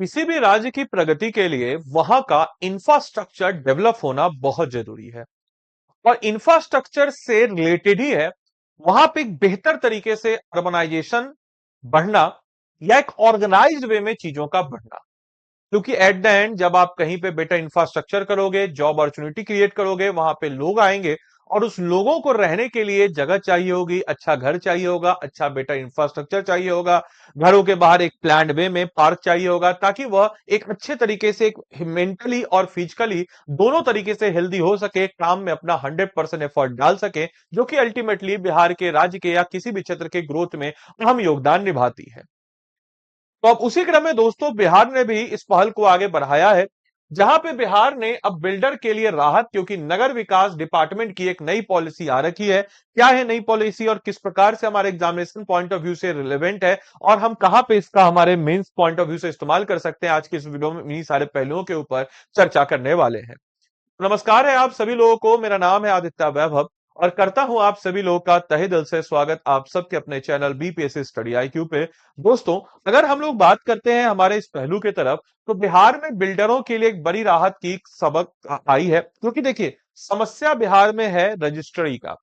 किसी भी राज्य की प्रगति के लिए वहां का इंफ्रास्ट्रक्चर डेवलप होना बहुत जरूरी है। और इंफ्रास्ट्रक्चर से रिलेटेड ही है वहां पे एक बेहतर तरीके से अर्बनाइजेशन बढ़ना या एक ऑर्गेनाइज्ड वे में चीजों का बढ़ना। क्योंकि एट द एंड जब आप कहीं पे बेटर इंफ्रास्ट्रक्चर करोगे, जॉब अपॉर्चुनिटी क्रिएट करोगे, वहां पे लोग आएंगे और उस लोगों को रहने के लिए जगह चाहिए होगी, अच्छा घर चाहिए होगा, अच्छा बेटर इंफ्रास्ट्रक्चर चाहिए होगा, घरों के बाहर एक प्लान्ड वे में पार्क चाहिए होगा ताकि वह एक अच्छे तरीके से एक मेंटली और फिजिकली दोनों तरीके से हेल्दी हो सके, काम में अपना 100% एफर्ट डाल सके, जो कि अल्टीमेटली बिहार के राज्य के या किसी भी क्षेत्र के ग्रोथ में अहम योगदान निभाती है। तो अब उसी क्रम में दोस्तों बिहार ने भी इस पहल को आगे बढ़ाया है, जहां पे बिहार ने अब बिल्डर के लिए राहत, क्योंकि नगर विकास डिपार्टमेंट की एक नई पॉलिसी आ रखी है। क्या है नई पॉलिसी और किस प्रकार से हमारे एग्जामिनेशन पॉइंट ऑफ व्यू से रिलेवेंट है और हम कहां पे इसका हमारे मेंस पॉइंट ऑफ व्यू से इस्तेमाल कर सकते हैं, आज की इस वीडियो में इन्हीं सारे पहलुओं के ऊपर चर्चा करने वाले हैं। नमस्कार है आप सभी लोगों को, मेरा नाम है आदित्य वैभव और करता हूं आप सभी लोगों का तहे दिल से स्वागत आप सबके अपने चैनल बीपीएससी स्टडी आईक्यू पे। दोस्तों, अगर हम लोग बात करते हैं हमारे इस पहलू के तरफ, तो बिहार में बिल्डरों के लिए एक बड़ी राहत की सबक आई है। क्योंकि देखिए, समस्या बिहार में है रजिस्ट्री का।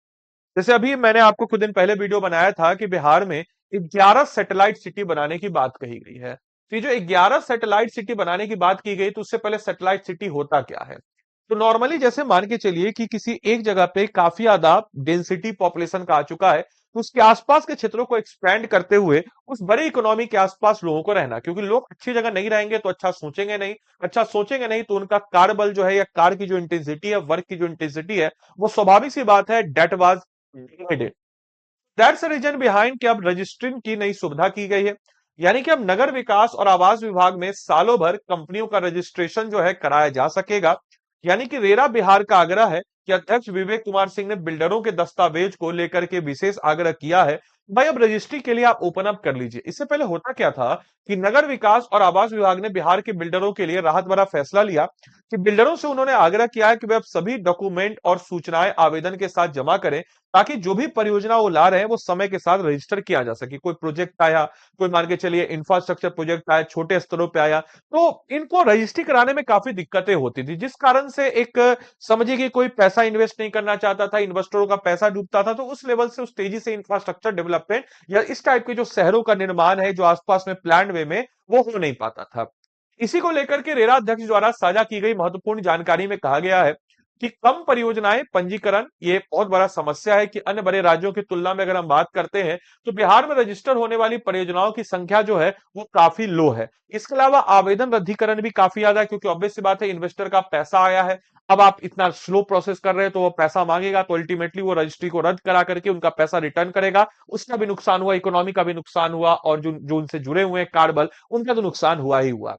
जैसे अभी मैंने आपको कुछ दिन पहले वीडियो बनाया था कि बिहार में 11 सैटेलाइट सिटी बनाने की बात कही गई है। तो ये जो 11 सैटेलाइट सिटी बनाने की बात की गई, तो उससे पहले सैटेलाइट सिटी होता क्या है? तो नॉर्मली जैसे मान के चलिए कि किसी एक जगह पे काफी ज्यादा डेंसिटी पॉपुलेशन का आ चुका है, तो उसके आसपास के क्षेत्रों को एक्सपैंड करते हुए उस बड़ी इकोनॉमी के आसपास लोगों को रहना, क्योंकि लोग अच्छी जगह नहीं रहेंगे तो अच्छा सोचेंगे नहीं तो उनका कार्य बल जो है या कार्य की जो इंटेंसिटी है, वर्क की जो इंटेंसिटी है, वो स्वाभाविक सी बात है date was limited. That's reason behind कि अब रजिस्ट्रिंग की नई सुविधा की गई है। यानी कि अब नगर विकास और आवास विभाग में सालों भर कंपनियों का रजिस्ट्रेशन जो है कराया जा सकेगा। यानी कि रेरा बिहार का आग्रह है कि अध्यक्ष विवेक कुमार सिंह ने बिल्डरों के दस्तावेज को लेकर के विशेष आग्रह किया है। भाई अब रजिस्ट्री के लिए आप ओपन अप कर लीजिए। इससे पहले होता क्या था कि नगर विकास और आवास विभाग ने बिहार के बिल्डरों के लिए राहत भरा फैसला लिया कि बिल्डरों से उन्होंने आग्रह किया है कि वे अब सभी डॉक्यूमेंट और सूचनाएं आवेदन के साथ जमा करें, ताकि जो भी परियोजना वो ला रहे हैं वो समय के साथ रजिस्टर किया जा सके। कोई प्रोजेक्ट आया, कोई मान के चलिए इंफ्रास्ट्रक्चर प्रोजेक्ट आया, छोटे स्तरों पे आया, तो इनको रजिस्ट्री कराने में काफी दिक्कतें होती थी, जिस कारण से एक समझिए कि कोई पैसा इन्वेस्ट नहीं करना चाहता था, इन्वेस्टरों का पैसा डूबता था, तो उस लेवल से उस तेजी से इंफ्रास्ट्रक्चर डेवलपमेंट या इस टाइप के जो शहरों का निर्माण है जो आसपास में प्लान वे में, वो हो नहीं पाता था। इसी को लेकर के रेरा अध्यक्ष द्वारा साझा की गई महत्वपूर्ण जानकारी में कहा गया है कि कम परियोजनाएं पंजीकरण ये बहुत बड़ा समस्या है कि अन्य बड़े राज्यों की तुलना में अगर हम बात करते हैं तो बिहार में रजिस्टर होने वाली परियोजनाओं की संख्या जो है वो काफी लो है। इसके अलावा आवेदन रद्दीकरण भी काफी ज्यादा है, क्योंकि ऑब्वियस सी बात है इन्वेस्टर का पैसा आया है। अब आप इतना स्लो प्रोसेस कर रहे हैं तो वो पैसा मांगेगा, तो अल्टीमेटली वो रजिस्ट्री को रद्द करा करके उनका पैसा रिटर्न करेगा। उसका भी नुकसान हुआ, इकोनॉमी का भी नुकसान हुआ और जो जो उनसे जुड़े हुए हैं कार्यबल, उनका तो नुकसान हुआ ही हुआ।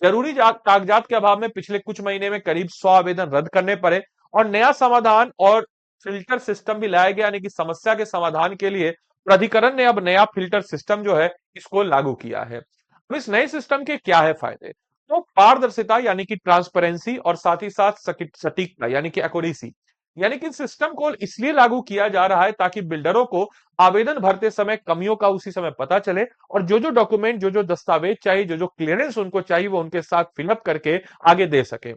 जरूरी कागजात के अभाव में पिछले कुछ महीने में करीब 100 आवेदन रद्द करने पड़े और नया समाधान और फिल्टर सिस्टम भी लाया गया। यानी कि समस्या के समाधान के लिए प्राधिकरण ने अब नया फिल्टर सिस्टम जो है इसको लागू किया है। अब इस नए सिस्टम के क्या है फायदे? तो पारदर्शिता यानी कि ट्रांसपेरेंसी और साथ ही साथ सटीकता यानी कि एक्यूरेसी। यानी कि सिस्टम को इसलिए लागू किया जा रहा है ताकि बिल्डरों को आवेदन भरते समय कमियों का उसी समय पता चले और जो जो डॉक्यूमेंट, जो जो दस्तावेज चाहिए, जो जो क्लियरेंस उनको चाहिए, वो उनके साथ फिलअप करके आगे दे सके।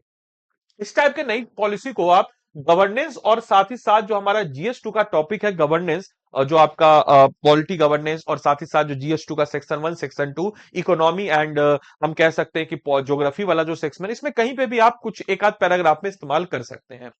इस टाइप के नई पॉलिसी को आप गवर्नेंस और साथ ही साथ जो हमारा जीएस2 का टॉपिक है गवर्नेंस, जो आपका पॉलिटी गवर्नेंस और साथ ही साथ जो जीएस2 का सेक्शन 1 सेक्शन 2 इकोनॉमी एंड हम कह सकते हैं कि ज्योग्राफी वाला जो सेक्शन, इसमें कहीं पे भी आप कुछ एक आध पैराग्राफ में इस्तेमाल कर सकते हैं।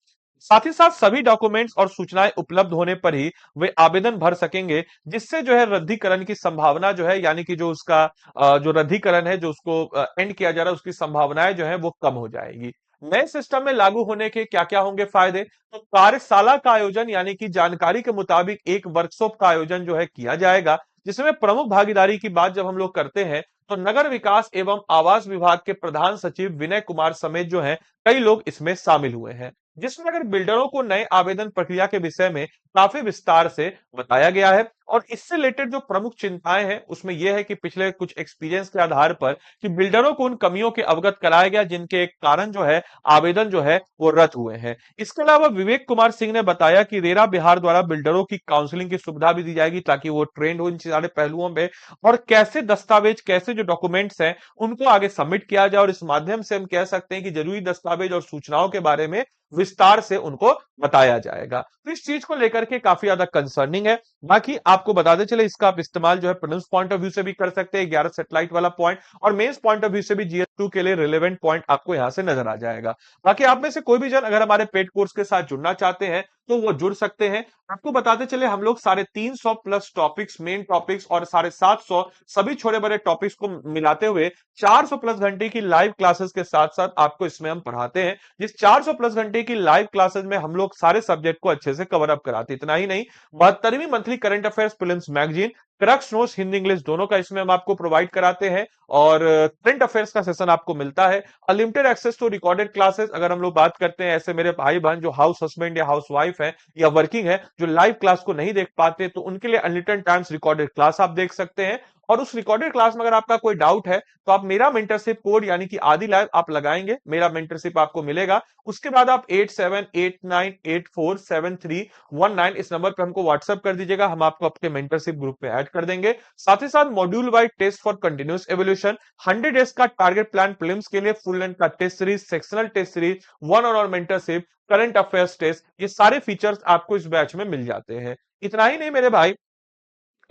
साथ ही साथ सभी डॉक्यूमेंट्स और सूचनाएं उपलब्ध होने पर ही वे आवेदन भर सकेंगे, जिससे जो है रद्दीकरण की संभावना जो है, यानी कि जो उसका जो रद्दीकरण है जो उसको एंड किया जा रहा है उसकी संभावनाएं जो है वो कम हो जाएगी। नए सिस्टम में लागू होने के क्या क्या होंगे फायदे? तो कार्यशाला का आयोजन यानी कि जानकारी के मुताबिक एक वर्कशॉप का आयोजन जो है किया जाएगा, जिसमें प्रमुख भागीदारी की बात जब हम लोग करते हैं तो नगर विकास एवं आवास विभाग के प्रधान सचिव विनय कुमार समेत जो है कई लोग इसमें शामिल हुए हैं, जिसमें अगर बिल्डरों को नए आवेदन प्रक्रिया के विषय में काफी विस्तार से बताया गया है। और इससे रिलेटेड जो प्रमुख चिंताएं हैं उसमें यह है कि पिछले कुछ एक्सपीरियंस के आधार पर कि बिल्डरों को उन कमियों के अवगत कराया गया जिनके कारण जो है आवेदन जो है वो रद्द हुए हैं। इसके अलावा विवेक कुमार सिंह ने बताया कि रेरा बिहार द्वारा बिल्डरों की काउंसलिंग की सुविधा भी दी जाएगी ताकि वो ट्रेंड हो इन सारे पहलुओं में, और कैसे दस्तावेज, कैसे जो डॉक्यूमेंट्स हैं उनको आगे सबमिट किया जाए, और इस माध्यम से हम कह सकते हैं कि जरूरी दस्तावेज और सूचनाओं के बारे में विस्तार से उनको बताया जाएगा। तो इस चीज को लेकर के काफी ज्यादा कंसर्निंग है। बाकी आपको बताते चले इसका आप इस्तेमाल जो है प्रीलिम्स पॉइंट ऑफ व्यू से भी कर सकते हैं, 11 सेटेलाइट वाला पॉइंट, और मेंस पॉइंट ऑफ व्यू से भी जीएस 2 के लिए रिलेवेंट पॉइंट आपको यहां से नजर आ जाएगा। बाकी आप में से कोई भी जन अगर हमारे पेड कोर्स के साथ जुड़ना चाहते हैं तो वो जुड़ सकते हैं। आपको बताते चले हम लोग 350 प्लस टॉपिक्स, मेन टॉपिक्स और 750 सभी छोटे बड़े टॉपिक्स को मिलाते हुए 400 प्लस घंटे की लाइव क्लासेस के साथ साथ आपको इसमें हम पढ़ाते हैं, जिस 400 प्लस घंटे की लाइव क्लासेस में हम लोग सारे सब्जेक्ट को अच्छे से कवर अप कराते। इतना ही नहीं, 72वीं monthly current affairs prelims magazine, crux notes Hindi English दोनों का इसमें हम आपको प्रोवाइड कराते हैं, और करंट अफेयर्स का सेशन आपको मिलता है। Unlimited access to recorded classes, अगर हम लोग बात करते हैं ऐसे मेरे भाई बहन जो हाउस हस्बैंड या हाउस वाइफ है या वर्किंग है जो लाइव क्लास को नहीं देख पाते, तो उनके लिए अनलिमिटेड टाइम्स रिकॉर्डेड क्लास आप देख सकते हैं। और उस रिकॉर्डेड क्लास में अगर आपका कोई डाउट है तो आप मेरा मेंटरशिप कोड यानी कि आदि लाइव आप लगाएंगे, मेरा मेंटरशिप आपको मिलेगा। उसके बाद आप 8789847319 इस नंबर पे हमको व्हाट्सएप कर दीजिएगा, हम आपको अपने मेंटरशिप ग्रुप पे ऐड कर देंगे। साथ ही साथ module wise test for continuous evolution, 100 days का टारगेट प्लान प्रीलिम्स के लिए, फुल लेंथ का test series, sectional test series, one on mentorship, current affairs test, ये सारे फीचर्स आपको इस बैच में मिल जाते हैं। इतना ही नहीं मेरे भाई,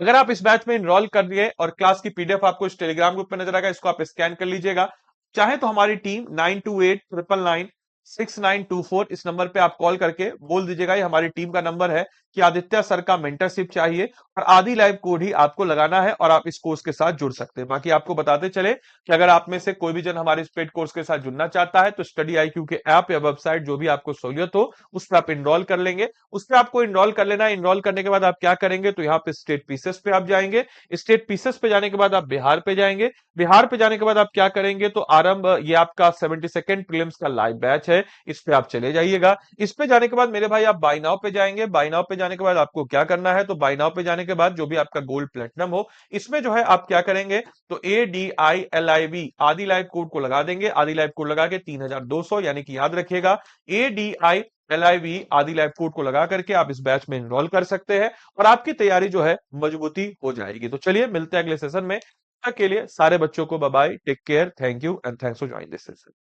अगर आप इस बैच में इनरोल कर लिए और क्लास की पीडीएफ आपको इस टेलीग्राम ग्रुप पे नजर आएगा, इसको आप स्कैन कर लीजिएगा। चाहे तो हमारी टीम 9289996924 इस नंबर पे आप कॉल करके बोल दीजिएगा, ये हमारी टीम का नंबर है कि आदित्य सर का मेंटरशिप चाहिए, और आदि लाइव कोड ही आपको लगाना है और आप इस कोर्स के साथ जुड़ सकते हैं। बाकी आपको बताते चले कि अगर आप में से कोई भी जन हमारे इस पेड कोर्स के साथ जुड़ना चाहता है तो स्टडी IQ के ऐप या वेबसाइट जो भी आपको सहूलियत हो उस पर आप इनरोल कर लेंगे। उस पर आपको इनरोल कर लेना है। इनरोल करने के बाद आप क्या करेंगे, तो यहाँ पे स्टेट पीसेस पे आप जाएंगे। स्टेट पीसेस पे जाने के बाद आप बिहार पे जाएंगे। बिहार पे जाने के बाद आप क्या करेंगे, तो आरंभ, ये आपका 72nd प्रीलिम्स का लाइव बैच है, इस पे आप चले जाइएगा। इस पे जाने के बाद मेरे भाई आप बाय नाउ पे जाएंगे। बाय नाउ पे जाने के बाद आपको क्या करना है, तो बाय नाउ पे जाने के बाद जो भी आपका गोल्ड प्लेटिनम हो इसमें जो है आप क्या करेंगे, तो ADILIV आदि लाइव कोड को लगा देंगे। आदि लाइव कोड लगा के 3200 यानी कि याद रखिएगा ADILIV आदि लाइव कोड को लगा करके आप इस बैच में एनरोल कर सकते हैं और आपकी तैयारी जो है मजबूती हो जाएगी। तो चलिए मिलते हैं अगले सेशन में। तब तक के लिए सारे बच्चों को bye bye, take care, thank you and thanks for joining this session.